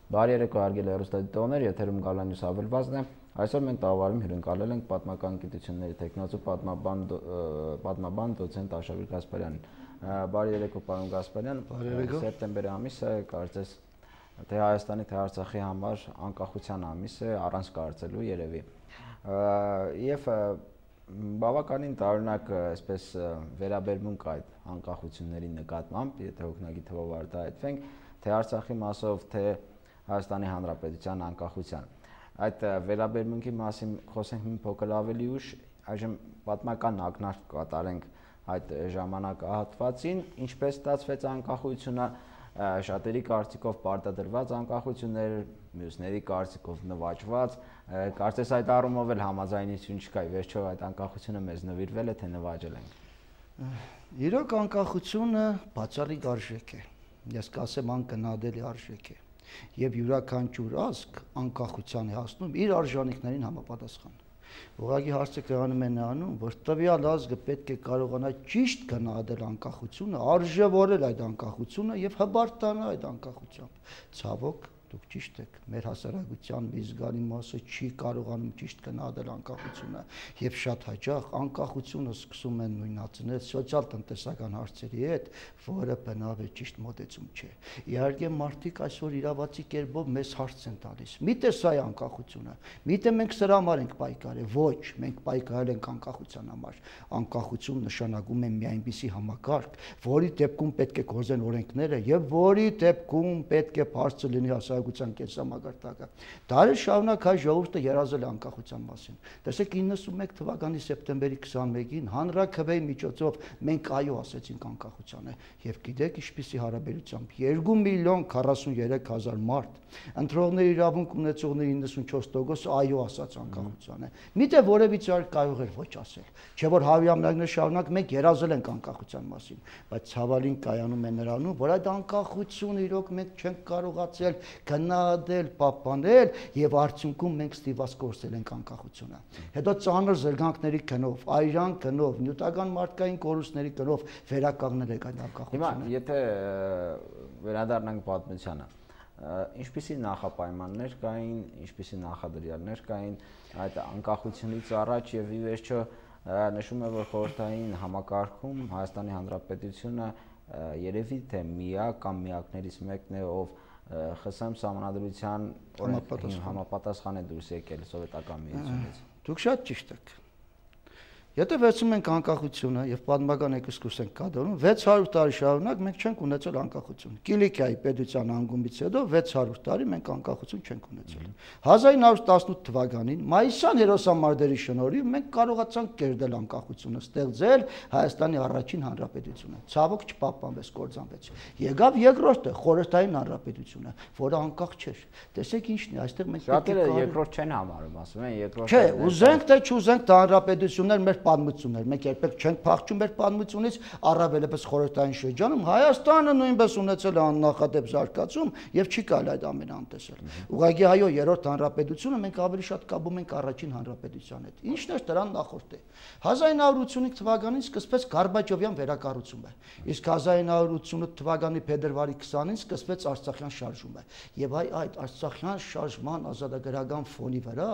Բարի երեկո հարգելի հեռուստադիտողներ, եթերում Գալանյուս հավելվածն է։ Այսօր մենք տաղավարում հյուրընկալել ենք պատմական գիտությունների տեխնացու պատմաբան դոցենտ Աշավիր Գասպարյանին։ Բարի երեկո, պարոն Գասպարյան։ Սեպտեմբերի ամիսը կարծես թե Հայաստանի թե Արցախի համար անկախության ամիս է, առանց կարծելու երևի։ Եվ բավականին տարօրինակ այսպես վերաբերմունք այդ անկախությունների նկատմամբ, եթե հոգնագի թվով արտահայտվենք, թե Արցախի մասով, թե Հայաստանի Հանրապետության անկախության։ Այդ վերաբերմունքի մասին խոսենք մի փոքր ավելի ուշ, այժմ պատմական ակնարկ կատարենք այդ ժամանակահատվածին, ինչպես ստացվեց անկախությունը, շատերի կարծիքով պարտադրված անկախություններ, մյուսների կարծիքով նվաճված, կարծես այդ առումով էլ համաձայնություն չկա, վերջով այդ անկախությունը մեզ նվիրվել է, թե նվաճել ենք։ Իրոք անկախությունը բացառիկ արժեք է, ես կասեմ անկնադելի արժեք է, եւ յուրաքանչյուր ազգ անկախության է հասնում իր արժանինքներին համապատասխան։ Ուղղակի հարցը կայանում է նրանում, որ տվյալ ազգը պետք է կարողանա ճիշտ գնահատել անկախությունը, արժևորել այդ անկախությունը եւ հբարտանալ այդ անկախությամբ։ Ցավոք, դուք ճիշտ եք, մեր հասարակության մի զգալի մասը չի կարողանում ճիշտ գնահատել անկախությունը եւ շատ հաճախ անկախությունը սկսում են նույնացնել սոցիալ-տնտեսական հարցերի հետ, որը բնավ է ճիշտ մոտեցում չէ։ Իհարկե մարդիկ այսօր իրավացի կերպով մեզ հարց են տալիս. «Միտե սա է անկախությունը, միտե մենք սրա համար ենք պայքարել»։ Ոչ, մենք պայքարել ենք անկախության համար։ Անկախություն նշանակում է մի այնպիսի համակարգ, որի դեպքում պետք է գործեն օրենքները եւ որի դեպքում պետք է բարձր լինի հասարակության կենսամակարդակը։ Դարեր շարունակ հայ ժողովուրդը երազել է անկախության մասին։ Տեսեք 91 թվականի սեպտեմբերի 21-ին հանրաքվեի միջոցով մենք այո ասեցինք անկախությանը եւ գիտեք ինչպիսի հարաբերությամբ 2,43,000 մարդ ընտրողների իրավունք ունեցողների 94% այո ասաց անկախությանը։ Միտե որևիցե այլ կարող էր ոչ ասել։ Չէ որ հարյուրամյակներ շարունակ մենք երազել ենք անկախության մասին, բայց ցավալին կայանում է նրանում, որ այդ անկախությունը իրոք մենք չենք կարողացել գնահատել, պահպանել եւ արդյունքում մենք ստիպված կորցրել ենք անկախությունը։ Հետո ծանր զրկանքների գնով, այրան գնով, նյութական մարդկային կորուստների գնով վերականգնել ենք այդ անկախությունը։ Հիմա եթե վերադառնանք պատմությանը, ինչպիսի նախապայմաններ կային, ինչպիսի նախադրյալներ կային այդ անկախությունից առաջ եւ ի վերջո նշում է, որ խորհրդային համակարգում Հայաստանի Հանրապետությունը երևի թե միակ կամ միակներից մեկն է, ով ԽՍՀՄ սահմանադրության համապատասխան է դուրս եկել սովետական միությունից։ Դուք շատ ճիշտ եք։ Եթե վերցնում ենք անկախությունը եւ պատմական էքսկուրս ենք կատարում, 600 տարի շարունակ մենք չենք ունեցել անկախություն։ Կիլիկիայի պետության անկումից հետո 600 տարի մենք անկախություն չենք ունեցել։ 1918 թվականին մայիսյան հերոսամարտերի շնորհիվ մենք կարողացանք կերտել անկախությունը, ստեղծել Հայաստանի առաջին հանրապետությունը։ Ցավոք չպահպանվեց, կործանվեց։ Եկավ երկրորդը խորհրդային հանրապետությունը, որը անկախ չէր։ Տեսեք ինչն է, այստեղ մենք շատերը երկրորդ չեն համարում, ասում են երկրորդ։ Չէ, ուզենք թե չուզենք դա հանրապետություններ մեր պատմություններ, մենք երբեք չենք փախչում մեր պատմությունից, առավելապես խորհրդային շրջանում Հայաստանը նույնպես ունեցել է աննախադեպ զարգացում եւ չի կարելի այդ ամենը անտեսել։ Ուղղակի այո, երրորդ հանրապետությունը մենք ավելի շատ կապում ենք առաջին հանրապետության հետ։ Ինչն էր դրան նախորդ է։ 1985 թվականին սկսվեց Գորբաչովյան վերակառուցումը, իսկ 1988 թվականի փետրվարի 20-ին սկսվեց Արցախյան շարժումը։ Եվ այդ Արցախյան շարժման ազատագրական ֆոնի վրա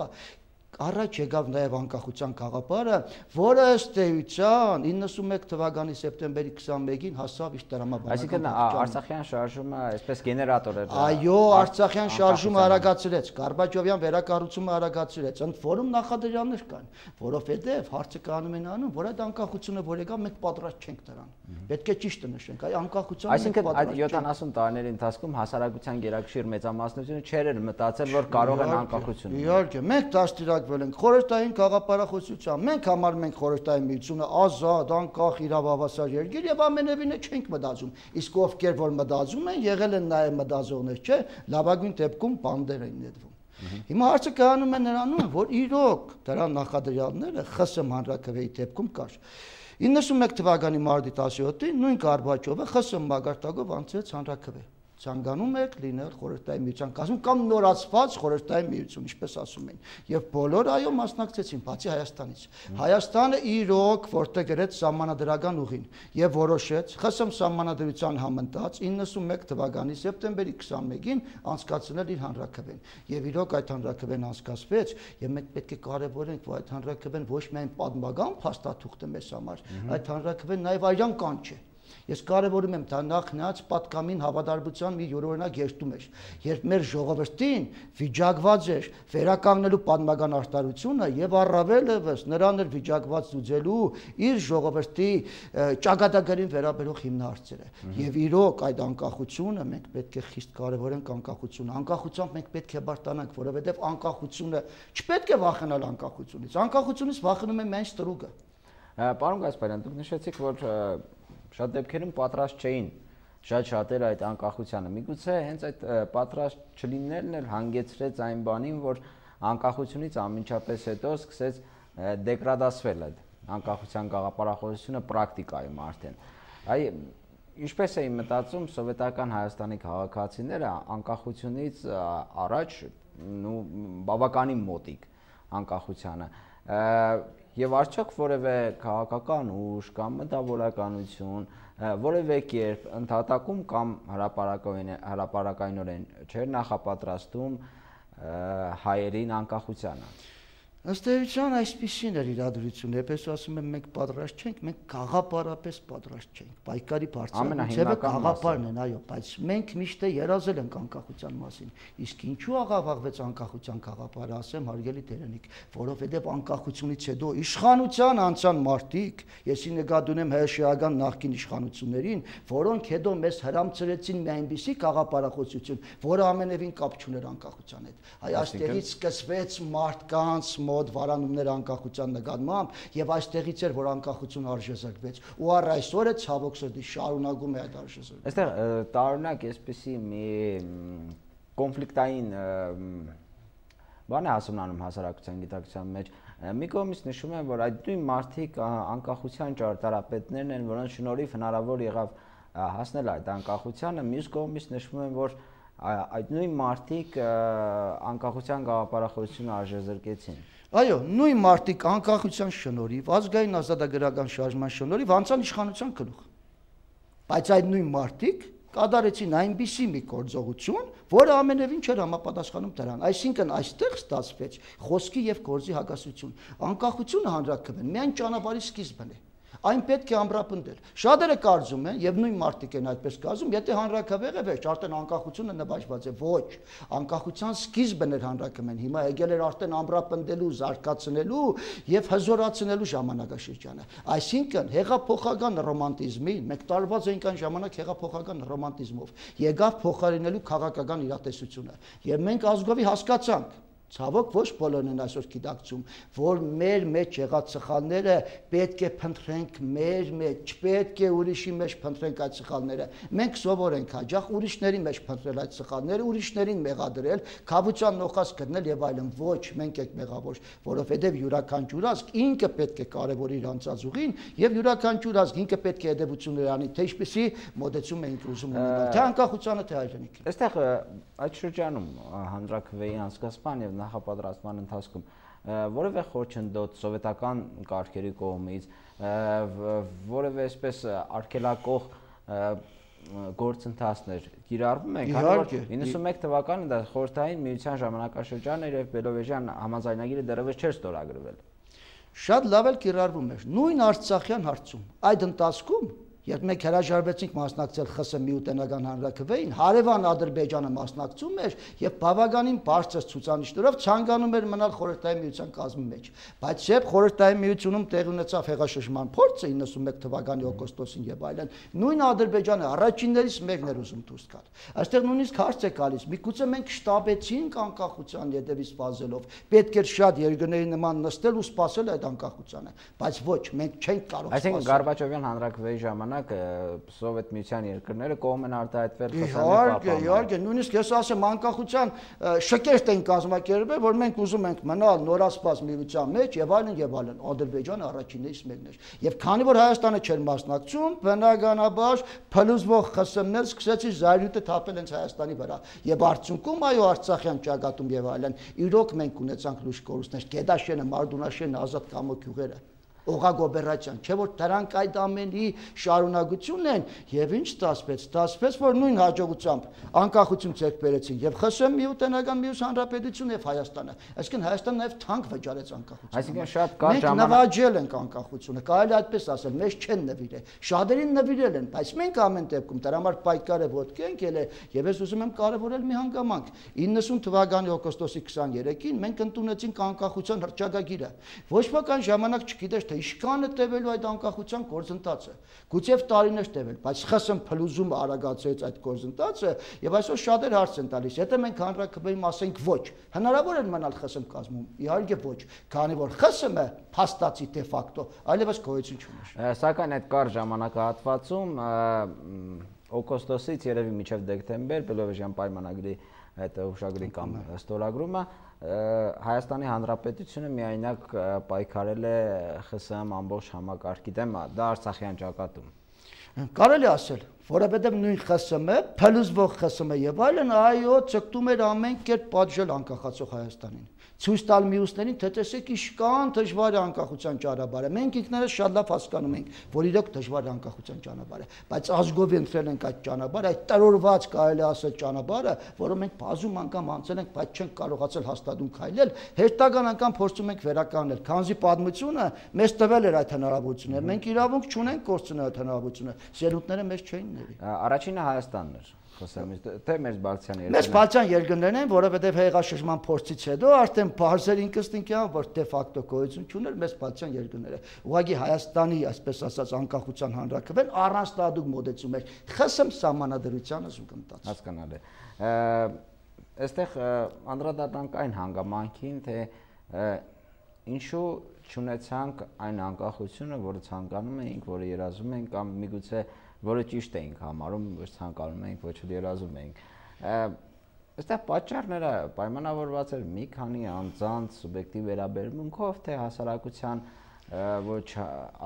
առաջ եկավ նաև անկախության գաղափարը, որը ըստ էության 91 թվականի սեպտեմբերի 21-ին հասավ իր տրամաբանական։ Այսինքն Արցախյան շարժումը այսպես գեներատոր էր։ Այո, Արցախյան շարժումը արագացրեց, Գորբաչովյան վերակառուցումը արագացրեց, ընդ որում նախադրյալներ կան, որովհետև հարցը կանում է նրանում, որ այդ անկախությունը որ եկավ մենք պատրաստ չենք դրան։ Պետք է ճիշտը նշենք, այ անկախությունը։ Այսինքն այդ 70 տարիների ընթացքում հասարակության գերակշիռ մեծամասնությունը չէր մտածել, որ կարող են անկախություն։ Իհարկե, մենք դաստիարակվել ենք խորհրդային գաղափարախոսությամբ, մենք համարում ենք խորհրդային միությունը ազատ, անկախ, իրավավասար երկիր եւ ամենևին չենք մտածում։ Իսկ ովքեր որ մտածում են, եղել են նաեւ մտածողներ, չէ, լավագույն դեպքում բանդեր են նետվում։ Հիմա հարցը կայանում է նրանում, որ իրոք դրա նախադրյալները ԽՍՀՄ հանրաքվեի դեպքում կար։ 91 թվականի մարտի 17-ին նույն Գորբաչովը ԽՍՀՄ մագարտակով անցրեց հանրաքվե։ ցանկանում եք լինել խորհրդային միության կազմում կամ նորացված խորհրդային միություն, ինչպես ասում են։ Եվ բոլորը այո մասնակցեցին, բացի Հայաստանից։ Հայաստանը իրոք որտեղ գրեց սահմանադրական ուղին եւ որոշեց ԽՍՀՄ սահմանադրության համընթաց 91 թվականի սեպտեմբերի 21-ին անցկացնել իր հանրաքվեն։ Եվ իրոք այդ հանրաքվեն անցկացվեց եւ մենք պետք է կարեւորենք, որ այդ հանրաքվեն ոչ միայն պատմական փաստաթուղթ է մեզ համար, այդ հանրաքվեն նաեւ արյան կան չէ։ Ես կարևորում եմ դա նախնած պատկամին հավատարմության մի յուրօրինակ երթում էր, երբ մեր ժողովրդին վիճակված էր վերականգնելու պատմական արտարությունը եւ առավել եւս նրան էր վիճակված զուջելու իր ժողովրդի ճակատագրին վերաբերող հիմնահարցերը։ Եվ իրոք այդ անկախությունը մենք պետք է խիստ կարևորենք անկախությունը։ Անկախությամբ մենք պետք է բարտանանք, որովհետեւ անկախությունը չպետք է վախենալ անկախությունից։ Անկախությունից վախենում է միայն ստրուկը։ Պարոն Գասպարյան, դուք նշեցիք, որ շատ դեպքերում պատրաստ չէին շատերը այդ անկախությանը։ Միգուցե հենց այդ պատրաստ չլինելն էլ հանգեցրեց այն բանին, որ անկախությունից անմիջապես հետո սկսեց դեգրադացվել այդ անկախության գաղափարախոսությունը պրակտիկայում արդեն։ Այ ինչպես էին մտածում սովետական Հայաստանի քաղաքացիները անկախությունից առաջ բավականին մոտիկ անկախությանը։ Եվ արդյոք որևէ քաղաքական ուժ կամ մտավորականություն, որևէ կերպ ընդհատակում կամ հրապարակայնորեն չէր նախապատրաստում հայերին անկախությանը։ Ըստ էության այսպիսին էր իրադրությունը, երբ ասում եմ մենք պատրաստ չենք, մենք գաղափարապես պատրաստ չենք։ Պայքարի բարձրացումը գաղափարն են, այո, բայց մենք միշտ երազել ենք անկախության մասին։ Իսկ ինչու աղավաղվեց անկախության գաղափարը, ասեմ հարգելի տերենիք, որովհետև անկախությունից հետո իշխանության անցան մարդիկ, եսի նկատի ունեմ հայաշիական նախկին իշխանություններին, որոնք հետո մեզ հրամցրեցին մի այնպիսի գաղափարախոսություն, որը ամենևին կապ չուներ անկախության հետ։ Այ այստեղից սկսվեց մարդկանց մոտ վարանումներ անկախության նկատմամբ եւ այստեղից էր որ անկախություն արժեզրկվեց ու առ այսօր է ցավոք սրտի շարունակում է այդ արժեզրկումը։ Այստեղ տարօրինակ այսպեսի մի կոնֆլիկտային բան է հասունանում հասարակության գիտակցության մեջ։ Մի կողմից նշում են, որ այդ նույն մարդիկ անկախության ճարտարապետներն են, որոնց շնորհիվ հնարավոր եղավ հասնել այդ անկախությանը, մյուս կողմից նշվում են, որ այդ նույն մարդիկ անկախության գաղափարախոսությունը արժեզրկեցին։ Այո, նույն մարդիկ անկախության շնորհիվ, ազգային ազատագրական շարժման շնորհիվ անցան իշխանության գլուխ։ Բայց այդ նույն մարդիկ կատարեցին այնպիսի մի գործողություն, որը ամենևին չէր համապատասխանում դրան։ Այսինքն այստեղ ստացվեց խոսքի եւ գործի հակասություն։ Անկախությունը հանրաքվեն միայն ճանապարհի սկիզբն է։ Այն պետք է ամրապնդել։ Շատերը կարծում են եւ նույն մարդիկ են այդպես կարծում, եթե հանրաքվեղը վերջ, արդեն անկախությունը նվաճված է։ Ոչ, անկախության սկիզբն էր հանրաքվեն, հիմա եկել էր արդեն ամրապնդելու, զարգացնելու եւ հզորացնելու ժամանակաշրջանը։ Այսինքն հեղափոխական ռոմանտիզմին մենք տարված էինք այն ժամանակ հեղափոխական ռոմանտիզմով, եկավ փոխարինելու քաղաքական իրատեսությունը։ Եվ մենք ազգովի հասկացանք ցավոք ոչ բոլորն են այսօր գիտակցում, որ մեր մեջ եղած սխալները պետք է փնտրենք մեր մեջ, չպետք է ուրիշի մեջ փնտրենք այդ սխալները։ Մենք սովոր ենք հաճախ ուրիշների մեջ փնտրել այդ սխալները, ուրիշներին մեղադրել, քավության նոխած գտնել եւ այլն։ Ոչ, մենք եք մեղավոր, որովհետեւ յուրաքանչյուր ազգ ինքը պետք է կարևորի իր անցած ուղին եւ յուրաքանչյուր ազգ ինքը պետք է հետեւություններ անի, թե ինչպեսի մոդեցում ենք ուզում ունենալ, թե անկախությանը, թե հայրենիքը։ Այստեղ այդ շրջանում հանրաքվեի անցկացման եւ նախապատրաստման ընթացքում որևէ խոչընդոտ սովետական կարգերի կողմից, որևէ այսպես արգելակող գործընթացներ կիրառվում են, քանի որ 91 թվականին դա խորհրդային միության ժամանակաշրջանն էր եւ Բելովեժյան համաձայնագիրը դեռևս չէր ստորագրվել։ Շատ լավ էլ կիրառվում էր նույն Արցախյան հարցում։ Այդ ընթացքում երբ մենք հրաժարվեցինք մասնակցել ԽՍՀՄ միութենական հանրաքվեին, հարևան Ադրբեջանը մասնակցում էր եւ բավականին բարձր ցուցանիշներով ցանկանում էր մնալ խորհրդային միության կազմի մեջ։ Բայց երբ խորհրդային միությունում տեղ ունեցավ հեղաշրջման փորձը 91 թվականի օգոստոսին եւ այլն, նույն Ադրբեջանը առաջիններից մեկն էր ուզում դուրս գալ։ Այստեղ նույնիսկ հարց է գալիս՝ միգուցե մենք շտապեցինք անկախության յետևից վազելով, պետք էր շատ երկրների նման նստել ու սպասել այդ անկախությանը, բայց ոչ, մենք չենք կարող սպասել։ Այսինքն Գորբաչովյան հանրաքվեի ժամանակ ժամանակ Սովետ միության երկրները կողմ են արտահայտվել Իհարկե, նույնիսկ ես ասեմ անկախության շքերթ են կազմակերպել, որ մենք ուզում ենք մնալ նորաստված միության մեջ եւ այլն, Ադրբեջանը առաջիններից մեկն էր։ Եվ քանի որ Հայաստանը չէր մասնակցում, բնականաբար փլուզվող ԽՍՀՄ-ներ սկսեցին զայրույթը թափել հենց Հայաստանի վրա։ Եվ արդյունքում այո Արցախյան ճակատում եւ այլն, իրոք մենք ունեցանք լուրջ կորուստներ, Գեդաշենը, Մարդունաշենը, Ազատ Կամոք յուղերը, Օղագոբերացյան, չէ՞ որ դրանք այդ ամենի շարունակությունն են եւ ինչ ստացվեց, որ նույն հաջողությամբ անկախություն ցերկ բերեցին եւ ԽՍՀՄ միութենական միուս հանրապետություն եւ Հայաստանը, այսինքն Հայաստանը նաեւ թանկ վճարեց անկախությունը։ Այսինքն շատ կար ժամանակ նվաճել ենք անկախությունը, կարելի այդպես ասել, մեզ չեն նվիրել, շատերին նվիրել են, բայց մենք ամեն դեպքում դրա համար պայքարը ոտքենք ելել եւ ես ուզում եմ կարեւորել մի հանգամանք։ 90 թվականի օգոստոսի 23-ին մենք ընդունեցինք անկախության հռչակագիրը։ Ոչ ոք այն ժամանակ չգիտեր Իշքանը տևելու այդ անկախության գործընթացը, գուցե տարիներ տևել, բայց ԽՍՀՄ փլուզումը արագացրեց այդ գործընթացը եւ այսօր շատեր հարց են տալիս, եթե մենք հանրաքվեում ասենք ոչ, հնարավոր է մնալ ԽՍՀՄ կազմում, իհարկե ոչ, քանի որ ԽՍՀՄ փաստացի դե ֆակտո այլևս գոյություն չուներ։ Սակայն այդ կար ժամանակահատվածում օգոստոսից երևի մինչև դեկտեմբեր Բելովեժյան պայմանագրի այդ հուշագրի կամ ստորագրումը Հայաստանի Հանրապետությունը միայնակ պայքարել է ԽՍՀՄ ամբողջ համակարգի դեմ, դա Արցախյան ճակատում։ Կարելի ասել, որովհետև նույն ԽՍՀՄ, փլուզվող ԽՍՀՄ եւ այլն, այո, ցկտում էր ամեն կերպ պատժել անկախացող Հայաստանին։ Ցույց տալ մյուսներին, թե տեսեք իշքան դժվար է անկախության ճանապարհը։ Մենք ինքներս շատ լավ հասկանում ենք, որ իրոք դժվար է անկախության ճանապարհը, բայց ազգով ընտրել ենք այդ ճանապարհը, այդ տրորված կարելի ասել ճանապարհը, որը մենք բազում անգամ անցել ենք, բայց չենք կարողացել հաստատուն քայլել, հերթական անգամ փորձում ենք վերականգնել, քանզի պատմությունը մեզ տվել էր այդ հնարավորությունը։ Մենք իրավունք չունենք կորցնել այդ հնարավորությունը, սերունդները մեզ չէին ների։ Առաջինը Հայաստանն էր։ Թե մեր Բալթյան երկրներն։ Մեր Բալթյան երկրներն են, որովհետև հեղաշրջման փորձից հետո արդեն բարձր ինքնստինքյան, որ դե ֆակտո գոյություն չուներ մեր Բալթյան երկրները։ Ուղղակի Հայաստանի, այսպես ասած, անկախության հանրաքվեն առանց տադուկ մոդեցում էր ԽՍՀՄ սահմանադրությանը զուգընթաց։ Հասկանալի։ Այստեղ անդրադառնանք այն հանգամանքին, թե ինչու չունեցանք այն անկախությունը, որը ցանկանում էինք, որը երազում էինք, կամ միգուցե որը ճիշտ էինք համարում, ոչ ցանկանում էինք, ոչ էլ երազում էինք։ Այստեղ պատճառները պայմանավորված էր մի քանի անձանց սուբյեկտիվ վերաբերմունքով, թե հասարակության ոչ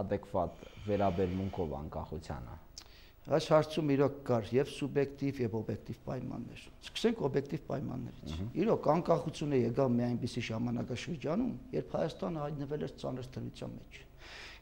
adekvat վերաբերմունքով անկախությանը։ Այս հարցում իրոք կար եւ սուբյեկտիվ եւ օբյեկտիվ պայմաններ։ Սկսենք օբյեկտիվ պայմաններից։ Իրոք անկախությունը եկավ մի այնպիսի ժամանակաշրջանում, երբ Հայաստանը հայտնվել էր ծանր դրության մեջ։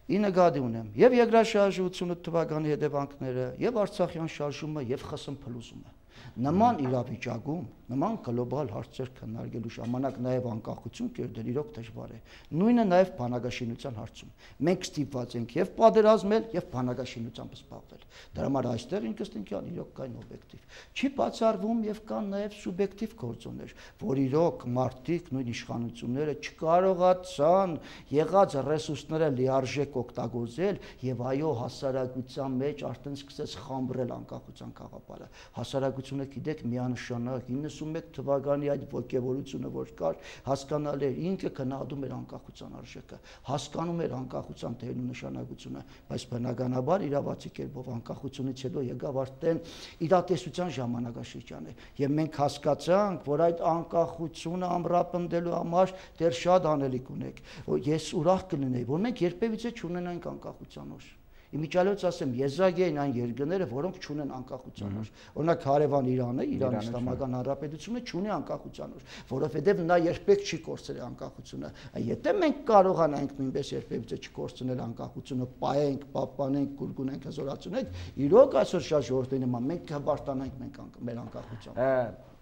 Ի նկատի ունեմ եւ երկրաշարժությունը թվականի հետևանքները, եւ Արցախյան շարժումը, եւ ԽՍՀՄ փլուզումը։ Նման իրավիճակում, նման գլոբալ հարցեր քննարկելու ժամանակ նաև անկախություն կերտել իրոք դժվար է։ Նույնը նաև բանակաշինության հարցում։ Մենք ստիպված ենք եւ պատերազմել եւ բանակաշինությամբ զբաղվել։ Դրա համար այստեղ ինքնստինքյան իրոք կային օբյեկտիվ։ Չի բացառվում եւ կան նաև սուբյեկտիվ գործոններ, որ իրոք մարդիկ նույն իշխանությունները չկարողացան եղած ռեսուրսները լիարժեք օգտագործել եւ այո հասարակության մեջ արդեն սկսեց խամբրել անկախության գաղափարը։ Հասարակությունը գիտեք միանշանակ 91 թվականի այդ ողջևորությունը որ կար հասկանալ էր ինքը գնահատում էր անկախության արժեքը հասկանում էր անկախության դերն ու նշանակությունը բայց բնականաբար իրավացի կերպով անկախությունից հետո եկավ արդեն իրատեսության ժամանակաշրջանը եւ մենք հասկացանք որ այդ անկախությունը ամրապնդելու համար դեռ շատ անելիք ունենք ես ուրախ կլինեի որ մենք երբևիցե չունենանք անկախության օր Իմիջիալոց ասեմ, եզրակ էին այն երկրները, որոնք չունեն անկախության օր։ Օրինակ Հարևան Իրանը, Իրան Իսլամական Հանրապետությունը չունի անկախության օր, որովհետև նա երբեք չի կորցրել անկախությունը։ Եթե մենք կարողանանք նույնպես երբևիցե չկորցնել անկախությունը, պահենք, պահպանենք, կուրկունենք, հզորացնենք, իրոք այսօր շատ ժողովրդի նման մենք կբարտանանք մեր անկախությունը։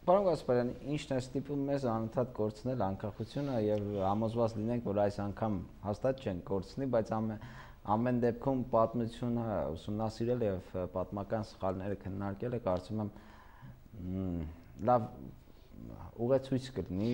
Պարոն Գասպարյան, ի՞նչն է ստիպում մեզ անընդհատ կորցնել անկախությունը եւ համոզված լինենք, որ այս անգամ հաստատ չենք կորցնի, բայց ամեն դեպքում պատմությունը ուսումնասիրել եւ պատմական սխալները քննարկել է, կարծում եմ լավ ուղեցույց կլինի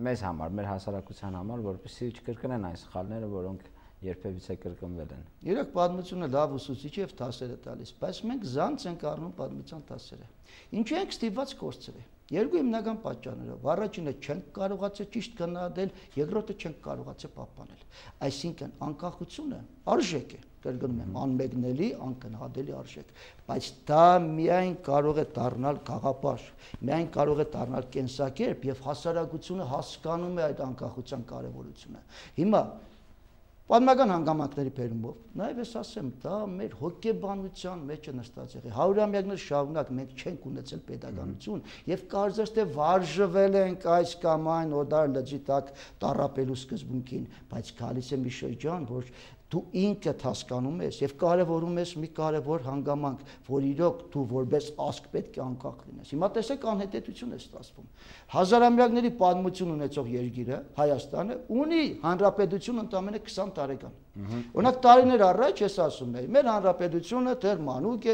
մեզ համար, մեր հասարակության համար, որպեսզի չկրկնեն այն սխալները, որոնք երբևիցե կրկնվել են։ Իրոք պատմությունը լավ ուսուցիչ է եւ դասեր է տալիս, բայց մենք զանց ենք առնում պատմության դասերը։ Ինչու ենք ստիպված կորցրել։ Երկու հիմնական պատճառներով։ Առաջինը չենք կարողացել ճիշտ գնահատել, երկրորդը չենք կարողացել պահպանել։ Այսինքն անկախությունը արժեք է, կրկնում եմ, անմեկնելի, անկնահատելի արժեք, բայց դա միայն կարող է դառնալ գաղափար, միայն կարող է դառնալ կենսակերպ եւ հասարակությունը հասկանում է այդ անկախության կարեւորությունը։ Հիմա պատմական հանգամանքների բերումով, նաև ես ասեմ, դա մեր հոգեբանության մեջ է նստած եղել։ Հարյուրամյակներ շարունակ մենք չենք ունեցել pedagogiություն եւ կարծես թե վարժվել ենք այս կամ այն օդար լճի տակ տառապելու սկզբունքին, բայց գալիս է մի շրջան, որ դու ինքդ հասկանում ես եւ կարեւորում ես մի կարեւոր հանգամանք, որ իրոք դու որպես ազգ պետք է անկախ լինես։ Հիմա տեսեք անհետեթություն է ստացվում։ Հազարամյակների պատմություն ունեցող երկիրը Հայաստանը ունի հանրապետություն ընդամենը 20 տարեկան։ Օրինակ տարիներ առաջ ես ասում եի, մեր հանրապետությունը դեռ մանուկ է,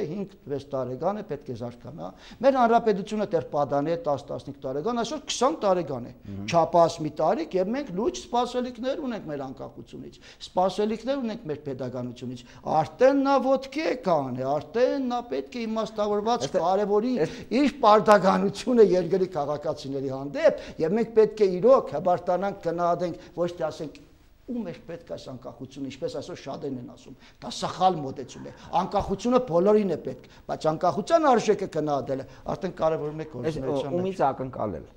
5-6 տարեկան է, պետք է զարգանա։ Մեր հանրապետությունը դեռ պատան է 10-15 տարեկան, այսօր 20 տարեկան է։ Չափահաս մի տարիք եւ մենք լուրջ սպասելիքներ ունենք մեր անկախությունից։ Սպասելիքներ ունենք մեր pedagogiությունից։ Արդեն նա ոտքի է կան, արդեն նա պետք է իմաստավորված կարևորի իր պարտականությունը երկրի քաղաքացիների հանդեպ եւ մենք պետք է իրոք հբարտանանք գնահատենք, ոչ թե ասենք ու մեր պետք է այս անկախությունը, ինչպես այսօր շատերն են ասում, դա սխալ մոտեցում է։ Անկախությունը բոլորին է պետք, բայց անկախության արժեքը գնահատելը արդեն կարևորում է գործունեության մեջ։ Ումից ակնկալել։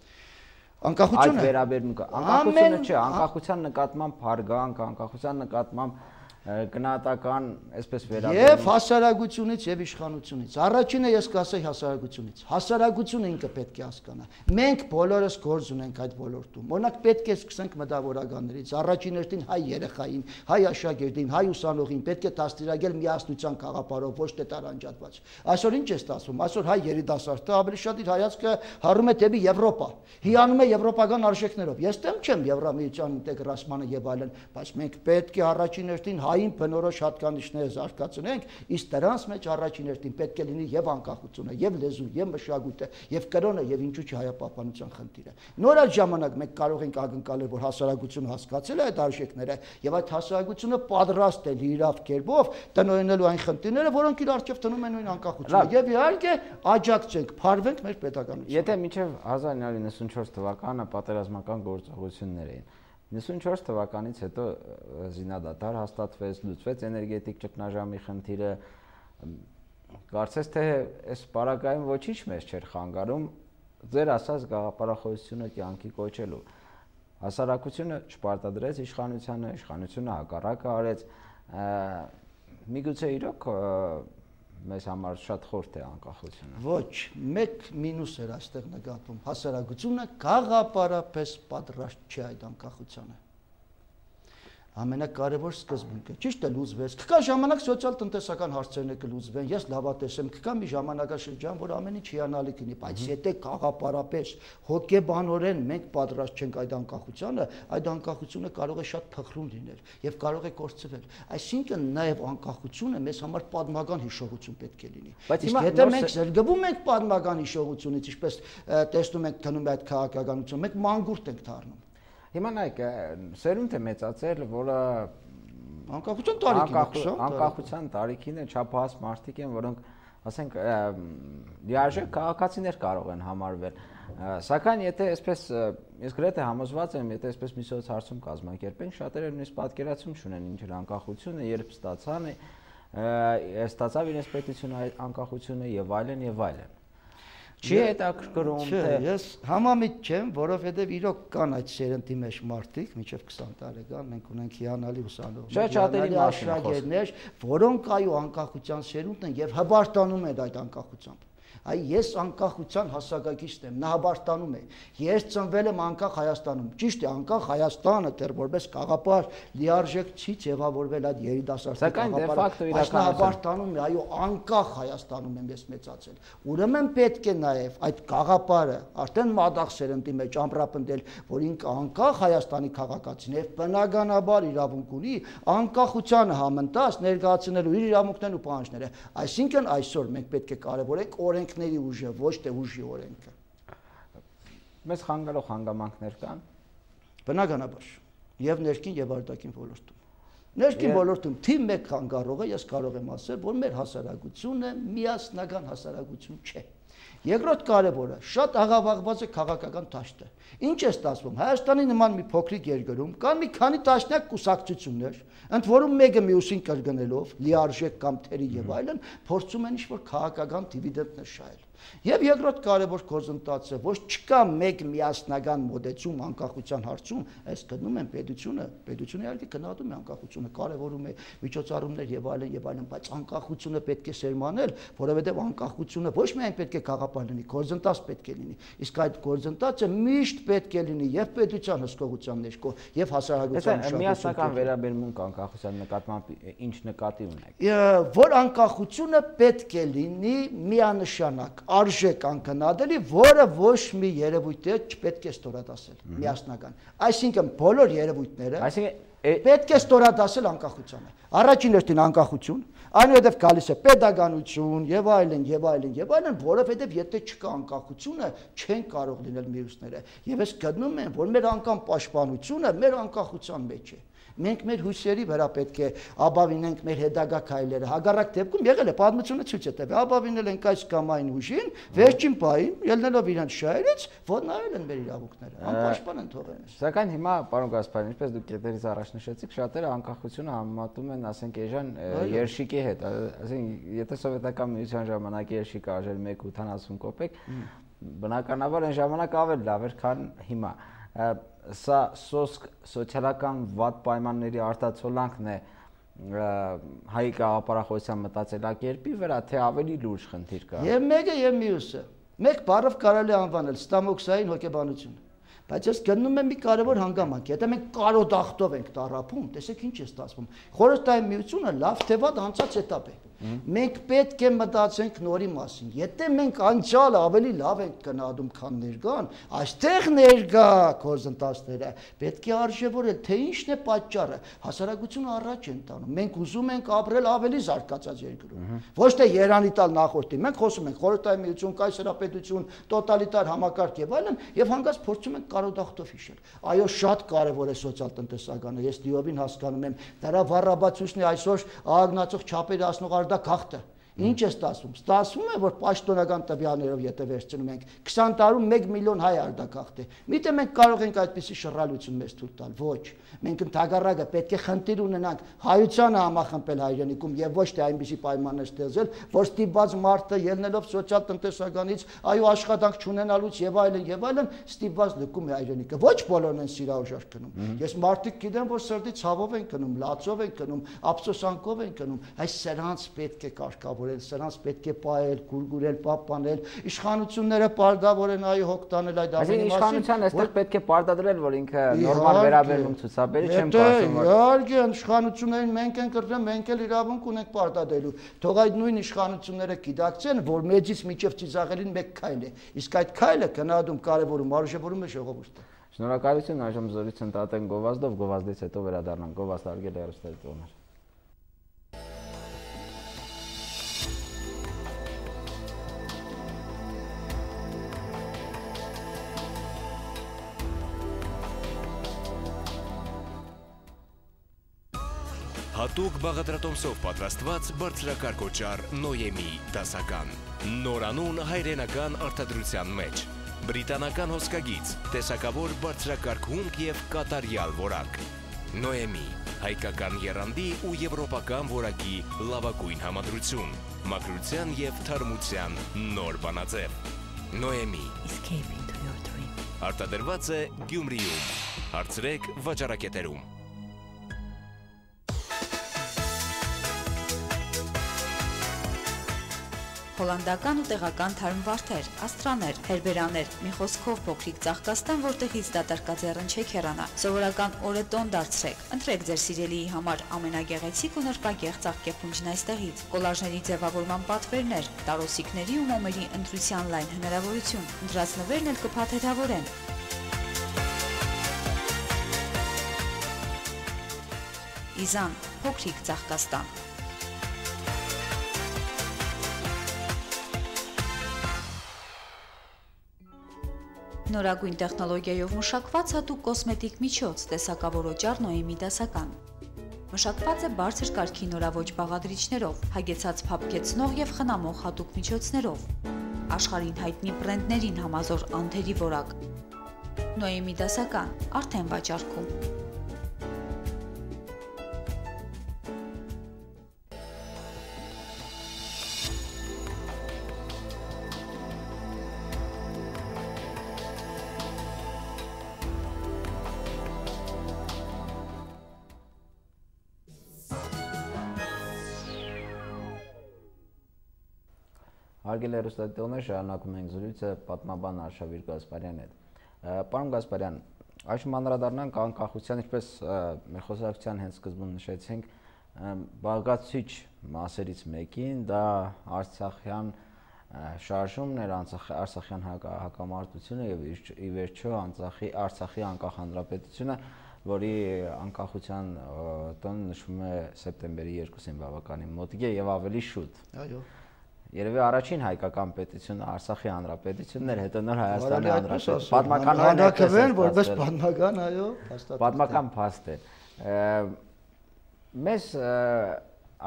Անկախությունը այդ վերաբերմունքը, անկախությունը չէ, անկախության նկատմամբ հարգանք, անկախության նկատմամբ գնահատական, այսպես վերաբերում եւ հասարակությունից եւ իշխանությունից։ Առաջինը ես կասեի հասարակությունից։ Հասարակությունը ինքը պետք է հասկանա։ Մենք բոլորս գործ ունենք այդ ոլորտում։ Օրինակ պետք է սկսենք մտավորականներից։ Առաջին հերթին հայ երեխային, հայ աշակերտին, հայ ուսանողին պետք է դաստիարակել միասնության գաղափարով, ոչ թե տարանջատված։ Այսօր ինչ է ստացվում։ Այսօր հայ երիտասարդը ավելի շատ իր հայացքը հառում է դեպի Եվրոպա։ Հիանում է եվրոպական արժեքներով։ Ես դեմ չեմ Եվրամիության ինտեգրացմանը եւ այլն, բայց մենք պետք է առաջին հերթին հային բնորոշ հատկանիշները զարգացնենք, իսկ դրանց մեջ առաջին հերթին պետք է լինի եւ անկախությունը, եւ լեզու, եւ մշակույթը, եւ կրոնը, եւ ինչու՞ չի հայապահպանության խնդիրը։ Նոր այդ ժամանակ մենք կարող ենք ակնկալել, որ հասարակությունը հասկացել է այդ արժեքները եւ այդ հասարակությունը պատրաստ է լիիրավ կերպով տնօրինելու այն խնդիրները, որոնք իր առջեւ տնում են նույն անկախությունը։ Եվ իհարկե աջակցենք, փարվենք մեր պետականությունը։ Եթե մինչեւ 1994 թվականը պատերազմական գործողություններ էին 94 թվականից հետո զինադադար հաստատվեց, լուծվեց էներգետիկ ճգնաժամի խնդիրը, կարծես թե այս պարագայում ոչինչ մեզ չէր խանգարում ձեր ասած գաղափարախոսությունը կյանքի կոչելու։ Հասարակությունը չպարտադրեց իշխանությանը, իշխանությունը հակառակը արեց, միգուցե իրոք մեզ համար շատ խորտ է անկախությունը։ Ոչ, մեկ մինուս էր այստեղ նկատվում։ Հասարակությունը գաղափարապես պատրաստ չէ այդ անկախությանը։ Ամենակարևոր սկզբունքը, ճիշտ է լուծվեց, կկա ժամանակ սոցիալ-տնտեսական հարցերն կլուծվեն, ես լավատես եմ, կկա մի ժամանակաշրջան, որ ամեն ինչ հիանալի կլինի, բայց եթե գաղափարապես, հոգեբանորեն մենք պատրաստ չենք այդ անկախությանը, այդ անկախությունը կարող է շատ փխրուն լինել եւ կարող է կորցվել։ Այսինքն նաեւ անկախությունը մեզ համար պատմական հիշողություն պետք է լինի։ Իսկ եթե մենք զրկվում ենք պատմական հիշողությունից, ինչպես տեսնում ենք գնում է այդ քաղաքականություն, մենք մանգուրտ ենք դառնում։ Հիմա նայեք, սերունդ է մեծացել, որը անկախության տարիքին է, չափահաս մարդիկ են, որոնք, ասենք, լիարժեք քաղաքացիներ կարող են համարվել։ Սակայն եթե այսպես, ես գրեթե համոզված եմ, եթե այսպես մի սոցհարցում կազմակերպենք, շատերը նույնիսկ պատկերացում չունեն ինչ էր անկախությունը, երբ ստացավ իրենց պետությունը անկախությունը եւ այլն եւ այլն։ Չի հետաքրքրում թե ես համամիտ չեմ, որովհետև իրոք կան այդ սերնդի մեջ մարդիկ, մինչև 20 տարեկան մենք ունենք հիանալի ուսանողներ, հիանալի աշակերտներ, որոնք այո անկախության սերունդ են եւ հբարտանում են այդ անկախությամբ։ Այ ես անկախության հասակակիցն եմ, նա հբարտանում է։ Ես ծնվել եմ անկախ Հայաստանում։ Ճիշտ է, անկախ Հայաստանը դեռ որպես գաղափար լիարժեք չի ձևավորվել այդ երիտասարդի գաղափարը, բայց նա հբարտանում է, այո, անկախ Հայաստանում եմ ես մեծացել։ Ուրեմն պետք է նաև այդ գաղափարը արդեն մադաղ սերնդի մեջ ամրապնդել, որ ինքը անկախ Հայաստանի քաղաքացին է, բնականաբար իրավունք ունի անկախությանը համընտած ներկայացնելու իր իրավունքներն ու պահանջները։ Այսինքն այսօր մենք պետք է կարևորենք օրենքների ուժը, ոչ թե ուժի օրենքը։ Մեզ խանգարող հանգամանքներ կան։ Բնականաբար, եւ ներքին եւ արտաքին ոլորտում։ Ներքին ոլորտում թիվ 1 խանգարողը ես կարող եմ ասել, որ մեր հասարակությունը միասնական հասարակություն չէ։ Երկրորդ կարևորը շատ աղավաղված է քաղաքական դաշտը։ Ինչ է ստացվում։ Հայաստանի նման մի փոքրիկ երկրում կան մի քանի տասնյակ կուսակցություններ, ընդ որում մեկը մյուսին կրկնելով, լիարժեք կամ թերի եւ այլն, փորձում են ինչ-որ քաղաքական դիվիդենդ նշել։ Եվ երկրորդ կարևոր գործընթացը, ոչ չկա մեկ միասնական մոդեցում անկախության հարցում, այս գտնում են պետությունը իհարկե գնահատում է անկախությունը, կարևորում է միջոցառումներ եւ այլն, բայց անկախությունը պետք է սերմանել, որովհետեւ անկախությունը ոչ միայն պետք է գաղափար լինի, գործընթաց պետք է լինի, իսկ այդ գործընթացը միշտ պետք է լինի եւ պետության հսկողության ներքո եւ հասարակության շահագործության։ Միասնական վերաբերմունք անկախության նկատմամբ ինչ նկատի ունեք։ Որ անկախությունը պետք է լինի միանշանակ արժեք անկնադելի, որը ոչ մի երևույթ չպետք է ստորադասել, միասնական։ Այսինքն բոլոր երևույթները պետք է ստորադասել անկախությանը։ Առաջին հերթին անկախություն, այնուհետև գալիս է պետականություն եւ այլն, որովհետեւ եթե չկա անկախությունը, չեն կարող լինել մյուսները։ Եվ ես գտնում եմ, որ մեր անկամ պաշտպանությունը մեր անկախության մեջ է։ Մենք մեր հույսերի վրա պետք է ապավինենք մեր հետագա քայլերը։ Հակառակ դեպքում եղել է պատմությունը ցույց է տվել, ապավինել ենք այս կամ այն ուժին, վերջին պահին ելնելով իրենց շահերից, որ նայել են մեր իրավունքները, անպաշտպան են թողել մեզ։ Սակայն հիմա, պարոն Գասպարյան, ինչպես դուք կետերից առաջ նշեցիք, շատերը անկախությունը համեմատում են, ասենք, էժան երշիկի հետ, ասենք, եթե սովետական միության ժամանակ երշիկը արժեր 1.80 կոպեկ, բնականաբար այն ժամանակ ավելի լավ էր, քան հիմա։ Սա սոցիալական վատ պայմանների արտացոլանքն է հայ գաղափարախոսության մտածելակերպի վրա, թե ավելի լուրջ խնդիր կա։ Եվ մեկը եւ մյուսը։ Մեկ բառով կարելի անվանել ստամոքսային հոգեբանություն։ Բայց ես գտնում եմ մի կարևոր հանգամանք, եթե մենք կարոդախտով ենք տառապում, տեսեք ինչ է ստացվում։ Խորհրդային միությունը լավ թե վատ անցած էտապ է։ Մենք պետք է մտածենք նորի մասին։ Եթե մենք անցյալը ավելի լավ ենք գնահատում, քան ներկան, այստեղ ներկա գործընթացները պետք է արժևորել, թե ինչն է պատճառը։ Հասարակությունը առաջ են տանում։ Մենք ուզում ենք ապրել ավելի զարգացած երկրում։ Ոչ թե երանի տալ նախորդին։ Մենք խոսում ենք խորհրդային միություն, կայսերապետություն, տոտալիտար համակարգ եւ այլն, եւ հանգած փորձում ենք կարոդախտով հիշել։ Այո, շատ կարեւոր է սոցիալ-տնտեսականը։ Ես լիովին հասկանում եմ, դրա վառաբացույցն է այսօր աղագնացող չափերը ասնող արտագաղթը։ Ինչ է ստացվում։ Ստացվում է, որ պաշտոնական տվյալներով եթե վերցնում ենք 20 տարում 1 միլիոն հայ արտագաղթ է։ Միթե մենք կարող ենք այդպիսի շռայլություն մեզ թույլ տալ։ Ոչ։ Մենք ընդհակառակը պետք է խնդիր ունենանք հայությանը համախմբել հայրենիքում եւ ոչ թե այնպիսի պայմաններ ստեղծել, որ ստիպված մարդը ելնելով սոցիալ-տնտեսականից, այո, աշխատանք չունենալուց եւ այլն, ստիպված լքում է հայրենիքը։ Ոչ բոլորն են սիրահարժար կնում։ Ես մարդիկ գիտեմ, որ սրտի ցավով են կնում, լացով են կնում, ափսոսանքով են կնում, այս սրանց պետք է կարգավորել, սրանց պետք է պահել, գուրգուրել, պահպանել, իշխանությունները պարտավոր են այո հոգ տանել այդ ամենի մասին։ Իշխանության այստեղ պետք է պարտադրել, որ ինքը նորմալ վերաբերմունք ցուցաբերի, չեմ կարծում, որ իհարկե իշխանություններին մենք ենք կրտում, մենք էլ իրավունք ունենք պարտադրելու։ Թող այդ նույն իշխանությունները գիտակցեն, որ մեջից միջև ծիծաղելին մեկ քայլ է, իսկ այդ քայլը գնահատում, կարևորում, արժևորում է ժողովուրդը։ Շնորհակալություն, այժմ զորից ընտրատենք գովազդով, գովազդից հետո վերադառնանք, գովազդ արգել հեռուստատիտողներ։ Հատուկ բաղադրատոմսով պատրաստված բարձրակարգոճար Նոյեմի դասական։ Նորանուն հայրենական արտադրության մեջ։ Բրիտանական հոսքագիծ, տեսակավոր բարձրակարգ հումք եւ կատարյալ որակ։ Նոյեմի, հայկական եռանդի ու եվրոպական որակի լավագույն համադրություն, մաքրության եւ թարմության նոր բանաձև։ Նոյեմի։ Escape into your dream։ Արտադրված է Գյումրիում։ Հարցրեք վաճառակետերում։ Հոլանդական ու տեղական թարմ վարդեր, աստրաներ, հերբերաներ, մի խոսքով փոքրիկ ծաղկաստան, որտեղից դատարկած եռն չեք հեռանա, սովորական օրետոն դարձրեք, ընտրեք ձեր սիրելիի համար ամենագեղեցիկ ու նրբագեղ ծաղկեփունջն այստեղից, կոլաժների ձևավորման պատվերներ, տարոսիկների ու մոմերի ընտրության լայն հնարավորություն, ընտրած նվերն էլ կփաթեթավորեն։ Իզան, փոքրիկ ծաղկաստան։ Նորագույն տեխնոլոգիայով մշակված հատուկ կոսմետիկ միջոց, տեսակավոր օճառ Նոյեմի դասական։ Մշակված է բարձր կարգի նորաոճ բաղադրիչներով, հագեցած փափկեցնող եւ խնամող հատուկ միջոցներով։ աշխարհին հայտնի բրենդներին համազոր անթերի որակ։ Նոյեմի դասական, արդեն վաճառքում։ Հարգելի հեռուստադիտողներ, շարունակում ենք զրույցը պատմաբան Արշավիր Գասպարյանի հետ։ Պարոն Գասպարյան, այժմ անդրադառնանք անկախության, ինչպես մեր խոսակցության հենց սկզբում նշեցինք, բաղկացուցիչ մասերից մեկին, դա Արցախյան շարժումն էր, Արցախյան հակամարտությունը եւ ի վերջո Արցախի անկախ հանրապետությունը, որի անկախության տոնը նշվում է սեպտեմբերի 2-ին բավականին մոտիկ է եւ ավելի շուտ։ Այո։ Երևի առաջին հայկական պետությունը Արցախի հանրապետությունն էր, հետո նոր Հայաստանի հանրապետություն։ Պատմականորեն որպես պատմական, այո, պատմական փաստ է։ Մեզ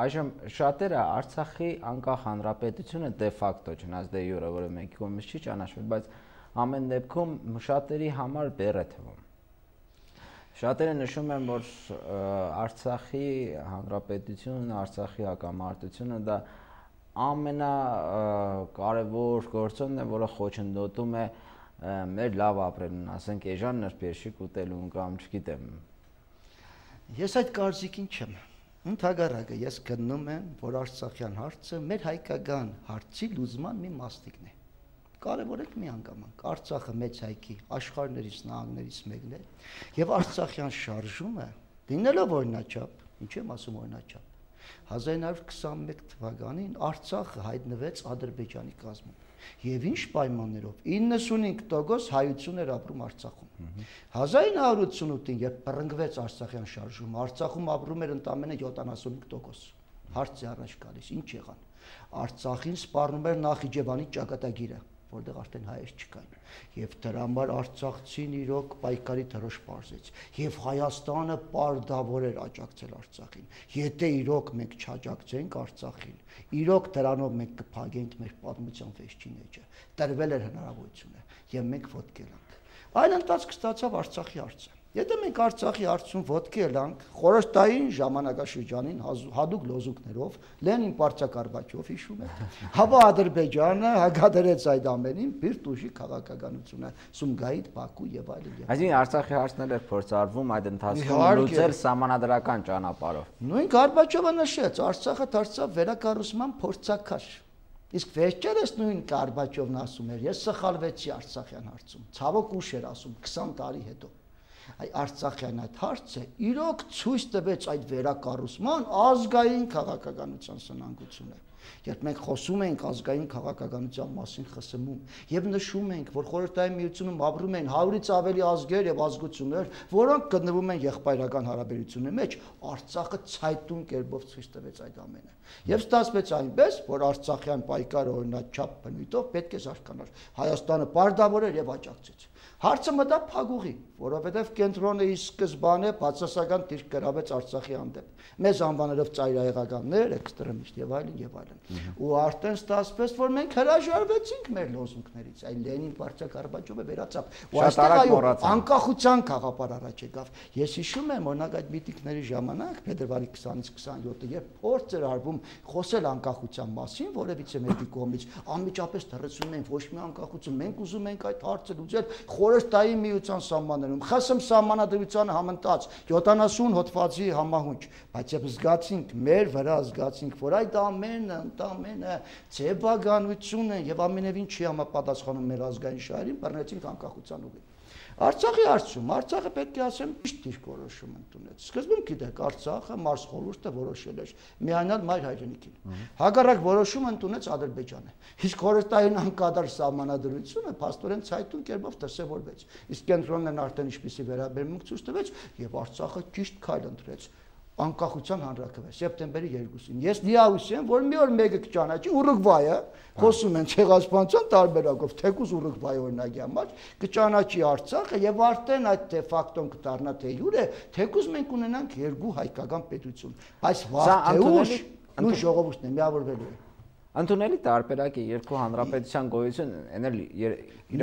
այժմ շատերը Արցախի անկախ հանրապետությունը դե ֆակտո, չնայած դե յուրը, որը մենք կողմից չի ճանաչվել, բայց ամեն դեպքում շատերի համար բեռ է թվում։ Շատերը նշում են, որ Արցախի հանրապետությունն, Արցախի հակամարտությունը դա ամենակարևոր գործոնն է, որը խոչընդոտում է մեր լավ ապրելուն, ասենք էժան նրբերշիկ ուտելուն կամ չգիտեմ։ Ես այդ կարծիքին չեմ։ Ընդհակառակը ես գտնում եմ, որ Արցախյան հարցը մեր հայկական հարցի լուծման մի մասնիկն է։ Կարևորենք միանգամանք, Արցախը մեծ հայքի աշխարհներից նահանգներից մեկն է, եւ Արցախյան շարժումը լինելով օրինաչափ, ինչ եմ ասում օրինաչափ 1921 թվականին Արցախը հայտնվեց Ադրբեջանի կազմում եւ ինչ պայմաններով 95% հայություն էր ապրում Արցախում 1988-ին երբ բռնկվեց Արցախյան շարժումը Արցախում ապրում էր ընդամենը 75% հարց է առաջ գալիս ինչ եղան Արցախին սպառնում էր Նախիջևանի ճակատագիրը որտեղ արդեն հայեր չկային եւ դրա համար Արցախցին իրոք պայքարի դրոշ պարզեց եւ Հայաստանը պարտավոր էր աջակցել Արցախին եթե իրոք մենք չաջակցենք Արցախին իրոք դրանով մենք կփակենք մեր պատմության վերջին էջը տրվել էր հնարավորությունը եւ մենք ոտքի ելանք այլ ընթացք ստացավ Արցախի հարցը Եթե մենք Արցախի հարցում ոտքի ելանք խորհրդային ժամանակաշրջանին հadoop լոզունգներով Լենին Պարծակարբաչով հիշում եք հապա Ադրբեջանը հագադրեց այդ ամենին բիրտ ուժի քաղաքականությունը Սումգայիթ Բաքու եւ այլն Այսինքն Արցախի հարցն էր փորձարվում այդ ընթացքում լուծել սահմանադրական ճանապարհով Նույն Կարբաչովը նշեց Արցախը դարձավ վերակառուցման փորձակար Իսկ վերջերս նույն Կարբաչովն ասում էր ես սխալվեցի Արցախյան հարցում ցավոք ուշ էր ասում 20 տարի հետո Արցախյան այդ հարցը իրոք ցույց տվեց այդ վերակառուցման ազգային քաղաքականության սնանկությունը Երբ մենք խոսում ենք ազգային քաղաքականության մասին ԽՍՀՄ-ում եւ նշում ենք, որ խորհրդային միությունում ապրում են 100-ից ավելի ազգեր եւ ազգություններ, որոնք գտնվում են եղբայրական հարաբերությունների մեջ, Արցախը ցայտուն կերպով ցույց տվեց այդ ամենը։ Եվ ստացվեց այնպես, որ Արցախյան պայքարը օրինաչափ բնույթով պետք է զարգանար։ Հայաստանը պարտավոր էր եւ աջակցեց։ Հարցը մտավ փակուղի, որովհետև կենտրոնը ի սկզբանե բացասական դիրք գրավեց Արցախի հանդեպ։ Մեզ անվանելով ծայրահեղականներ, էքստրեմիստ եւ այլն եւ այլն։ Ու արդեն ստացվեց, որ մենք հրաժարվեցինք մեր լոզունգներից, այ Լենին Պարծակարբաչովը վերացավ։ Ու այստեղ անկախության գաղափար առաջ եկավ։ Ես հիշում եմ, օրինակ այդ միտինգների ժամանակ փետրվարի 20-ից 27-ը, երբ փորձ էր արվում խոսել անկախության մասին, որևիցե մեկի կողմից, անմիջապես դրեցում են ոչ մի անկախություն, մենք ուզում ենք այդ հարցը լուծել խորհրդային միության սահմաններում, ԽՍՀՄ սահմանադրության համընթաց 70 հոդվածի համահունչ, բայց երբ զգացինք մեր վրա զգացինք, որ այդ ամենը ընդամենը ձևականություն է եւ ամենևին չի համապատասխանում մեր ազգային շահերին, բռնեցինք անկախության ուղին։ Արցախի հարցում, Արցախը պետք է ասեմ ճիշտ դիրք որոշում ընդունեց։ Սկզբում գիտեք, Արցախը մարզ խորհուրդը որոշել էր միանալ մայր հայրենիքին։ Հակառակ որոշում ընդունեց Ադրբեջանը։ Իսկ խորհրդային անկադար սահմանադրությունը փաստորեն ցայտուն կերպով դրսևորվեց։ Իսկ կենտրոնն արդեն ինչպիսի վերաբերմունք ցույց տվեց եւ Արցախը ճիշտ քայլ ընտրեց։ Անկախության հանրաքվե սեպտեմբերի 2-ին։ Ես լիահույս եմ, որ մի օր մեկը կճանաչի Ուրուգվայը, խոսում են ցեղասպանության տարբերակով, թեկուզ Ուրուգվայի օրինակի համար, կճանաչի Արցախը եւ արդեն այդ դե ֆակտոն կդառնա թե յուրե, թեկուզ մենք ունենանք երկու հայկական պետություն։ Բայց վաղ թե ուշ նույն ժողովուրդն է միավորվելու է։ Ընդունելի տարբերակի երկու հանրապետության գոյություն էնել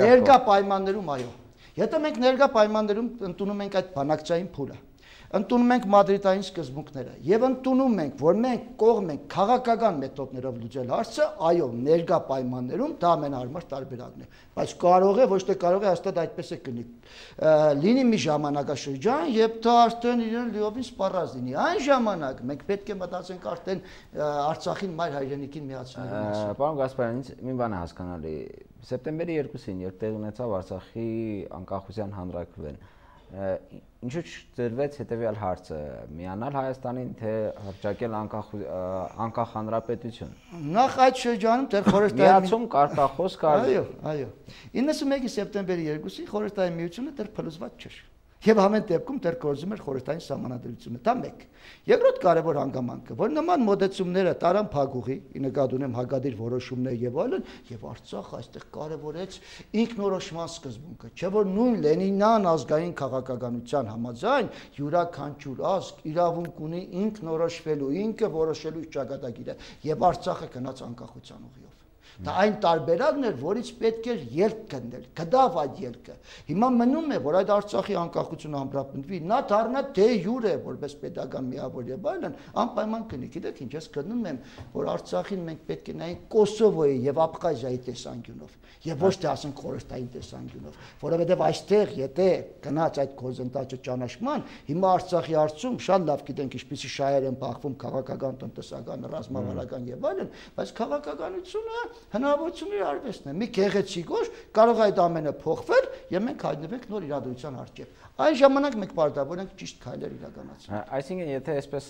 ներկա պայմաններում այո։ Եթե մենք ներկա պայմաններում ընդունում ենք այդ բանակցային փուլը, ընդունում ենք մադրիդային սկզբունքները եւ ընդունում ենք, որ մենք կողմ ենք քաղաքական մեթոդներով լուծել հարցը, այո, ներկա պայմաններում դա ամենահարմար տարբերակն է, բայց կարող է, ոչ թե կարող է, հաստատ այդպես է կլինի։ Լինի մի ժամանակաշրջան, երբ դա արդեն իրեն լիովին սպառած լինի։ Այն ժամանակ մենք պետք է մտածենք արդեն Արցախին մայր հայրենիքին միացնելու մասին։ Պարոն Գասպարյան, ինձ մի բան է հասկանալի։ Սեպտեմբերի 2-ին, երբ տեղի ունեցավ Արցախի անկախության հանրաքվեն, ինչու չդրվեց հետևյալ հարցը՝ միանալ Հայաստանին, թե հռչակել անկախ հանրապետություն։ Նախ այդ շրջանում դեռ խորհրդային միացում կարգախոս կար։ Այո։ 91-ի սեպտեմբերի 2-ին խորհրդային միությունը դեռ փլուզված չէր։ Եվ ամեն դեպքում դեռ գործում էր խորհրդային սահմանադրությունը, դա մեկ։ Երկրորդ կարևոր հանգամանքը, որ նման մոդեցումները տարան փակուղի, ի նկատի ունեմ հակադիր որոշումներ եւ այլն, եւ Արցախը այստեղ կարևորեց ինքնորոշման սկզբունքը, չէ՞ որ նույն Լենինյան ազգային քաղաքականության համաձայն յուրաքանչյուր ազգ իրավունք ունի ինքնորոշվելու, ինքը որոշելու ճակատագիրը, եւ Արցախը գնաց անկախության ուղիով։ Դա այն տարբերակն էր, որից պետք էր ելք գտնել, գտավ այդ ելքը։ Հիմա մնում է, որ այդ Արցախի անկախությունը ամրապնդվի, նա դառնա դե յուրե, որպես պետական միավոր եւ այլն, անպայման կնի։ Գիտեք ինչ, ես գտնում եմ, որ Արցախին մենք պետք է նայենք Կոսովոյի եւ Աբխազիայի տեսանկյունով, եւ ոչ թե ասենք խորհրդային տեսանկյունով, որովհետեւ այստեղ եթե գնաց այդ գործընթացը ճանաչման, հիմա Արցախի հարցում շատ լավ գիտենք ինչպիսի շահեր են բախվում քաղաքական, տնտեսական, ռազմավարական եւ այլն, բայց քաղաքականությունը հնարավորությունների արվեստն է։ Մի գեղեցիկ օր կարող է այդ ամենը փոխվել եւ մենք հայտնվենք նոր իրադրության առջեւ։ Այն ժամանակ մենք պարտավոր ենք ճիշտ քայլեր իրականացնել։ Այսինքն, եթե այսպես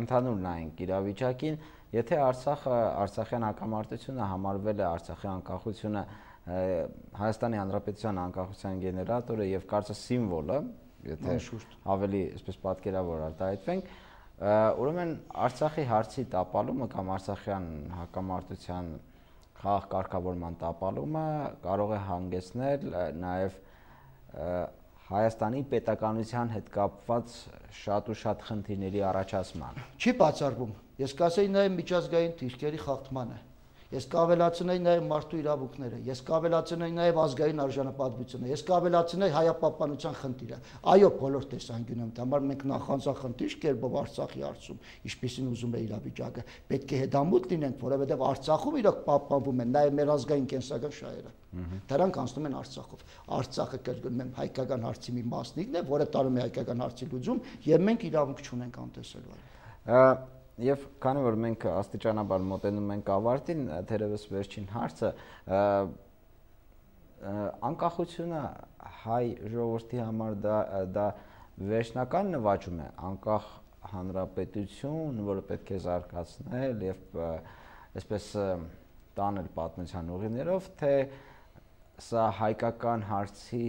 ընդհանուր նայենք իրավիճակին, եթե Արցախյան հակամարտությունը համարվել է Արցախի անկախությունը Հայաստանի Հանրապետության անկախության գեներատորը եւ կարծես սիմվոլը, եթե ավելի այսպես պատկերավոր արտահայտվենք, ուրեմն Արցախի հարցի տապալումը կամ Արցախյան հակամարտության խաղաղ կարգավորման տապալումը կարող է հանգեցնել նաև Հայաստանի պետականության հետ կապված շատ ու շատ խնդիրների առաջացման։ Չի բացառվում։ Ես կասեի նաև միջազգային դիրքերի խախտմանը։ Ես կավելացնեի նաև մարդու իրավունքները, ես կավելացնեի նաև ազգային արժանապատվությունը, ես կավելացնեի հայապահպանության խնդիրը։ Այո, բոլոր տեսանկյունով, համար մենք նախանձախնդիր կերպով Արցախի հարցում, ինչպիսին ուզում է իրավիճակը, պետք է հետամուտ լինենք, որովհետև Արցախում իրոք պահպանվում են նաև մեր ազգային կենսական շահերը։ Դրանք անցնում են Արցախով։ Արցախը կրկնում եմ հայկական հարցի մի մասնիկն է, որը տարում է հայկական հարցի լուծում, եւ մենք իրավունք չունենք անտեսելու այն։ Եվ քանի որ մենք աստիճանաբար մոտենում ենք ավարտին, թերևս վերջին հարցը, անկախությունը հայ ժողովրդի համար դա վերջնական նվաճում է, անկախ հանրապետություն, որը պետք է զարգացնել եւ այսպես տանել պատմության ուղիներով, թե սա հայկական հարցի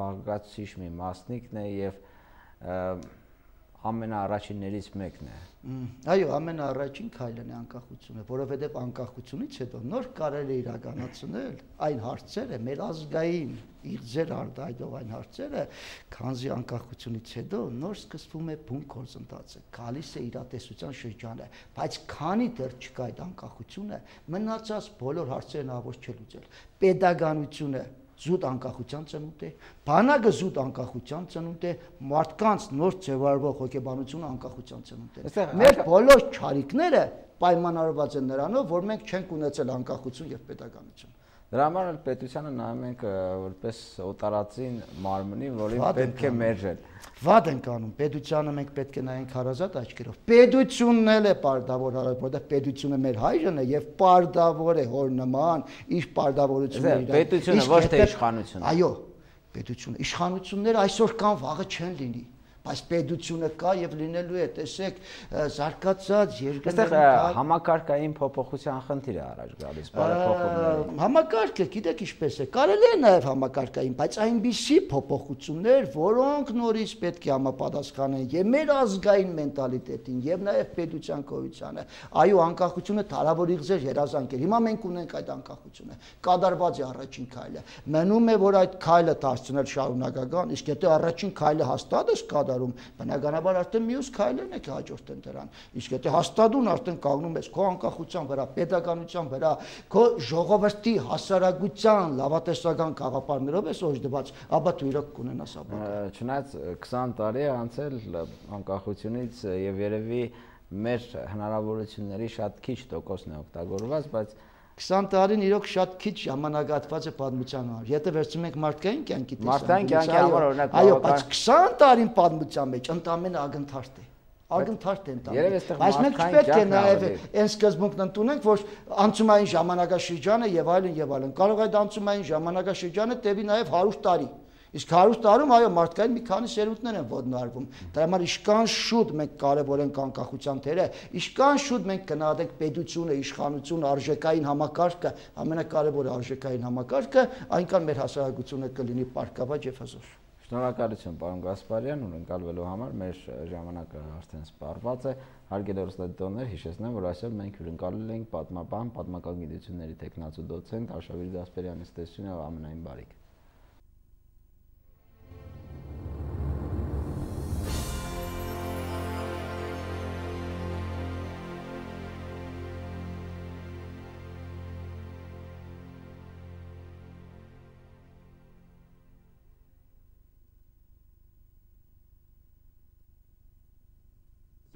բաղկացուցիչ մի մասնիկն է եւ ամենաառաջիններից մեկն է։ Այո, ամենաառաջին քայլն է անկախությունը, որովհետև անկախությունից հետո նոր կարելի է իրականացնել այն հարցերը, մեր ազգային իղձեր արտահայտող այն հարցերը, քանզի անկախությունից հետո նոր սկսվում է բուն գործընթացը, գալիս է իրատեսության շրջանը, բայց քանի դեռ չկա այդ անկախությունը, մնացած բոլոր հարցերն ավոց չէ լուծել։ Պետականությունը զուտ անկախության ծնունդ է, բանակը զուտ անկախության ծնունդ է, մարդկանց նոր ձևավորվող հոգեբանությունը անկախության ծնունդ է։ Մեր բոլոր չարիքները պայմանավորված են նրանով, որ մենք չենք ունեցել անկախություն եւ պետականություն։ Դրա համար էլ պետությանը նայում ենք որպես օտարածին մարմնի, որին պետք է մերժել։ Վատ ենք անում, պետությանը մենք պետք է նայենք հարազատ աչքերով։ Պետությունն էլ է պարտավոր, որովհետև պետությունը մեր հայրն է եւ պարտավոր է հոր նման իր պարտավորությունները։ Պետությունը ոչ թե իշխանությունը։ Այո, պետությունը, իշխանությունները այսօր կան, վաղը չեն լինի։ Բայց պետությունը կա եւ լինելու է, տեսեք, զարգացած երկրներում կա համակարգային փոփոխության խնդիր է առաջ գալիս, բարեփոխումներ։ Համակարգը, գիտեք ինչպես է, կարելի է նաեւ համակարգային, բայց այնպիսի փոփոխություններ, որոնք նորից պետք է համապատասխանեն եւ մեր ազգային մենտալիտետին եւ նաեւ պետության գոյությանը։ Այո, անկախությունը թարավոր իղձեր երազանքեր։ Հիմա մենք ունենք այդ անկախությունը։ Կատարված է առաջին քայլը։ Մնում է, որ այդ քայլը դարձնել շարունակական, իսկ եթե առաջին քայլը հաստատ է կատարում, բնականաբար արդեն մյուս քայլերն եք հաջորդեն դրան։ Իսկ եթե հաստատուն արդեն կանգնում ես քո անկախության վրա, պետականության վրա, քո ժողովրդի հասարակության լավատեսական գաղափարներով ես օժտված, ապա դու իրոք կունենաս ապագա։ Չնայած 20 տարի է անցել անկախությունից եւ երևի մեր հնարավորությունների շատ քիչ տոկոսն է օգտագործված, բայց 20 տարին իրոք շատ քիչ ժամանակահատված է պատմության համար։ Եթե վերցնում ենք մարդկային կյանքի տեսանկյունից, մարդկային կյանքի համար օրինակ այո, բայց 20 տարին պատմության մեջ ընդամենը ակնթարթ է։ Ակնթարթ է ընդամենը։ Բայց մենք չպետք է նաև այն սկզբունքն ընդունենք, որ անցումային ժամանակաշրջանը եւ այլն, կարող է այդ անցումային ժամանակաշրջանը տևի նաև 100 տարի։ Իսկ 100 տարում այո մարդկային մի քանի սերունդներ են ոտնարվում։ Դրա համար ինչքան շուտ մենք կարևորենք անկախության թերը, ինչքան շուտ մենք գնահատենք պետությունը, իշխանությունը, արժեքային համակարգը, ամենակարևորը արժեքային համակարգը, այնքան մեր հասարակությունը կլինի պարգևաճ եւ հզոր։ Շնորհակալություն պարոն Գասպարյան, ունենալու համար մեր ժամանակը արդեն սպառված է։ Հարգելի հեռուստադիտողներ, հիշեցնեմ, որ այսօր մենք հյուրընկալել ենք պատմաբան, պատմական գիտությունների տեխնացու դոցենտ Արշավիր Գասպարյանի ստեսությունը ամենայն բարիք։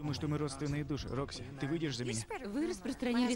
Думаю, что мы родственные души. Рокси, ты выйдешь за меня? Вы распространяли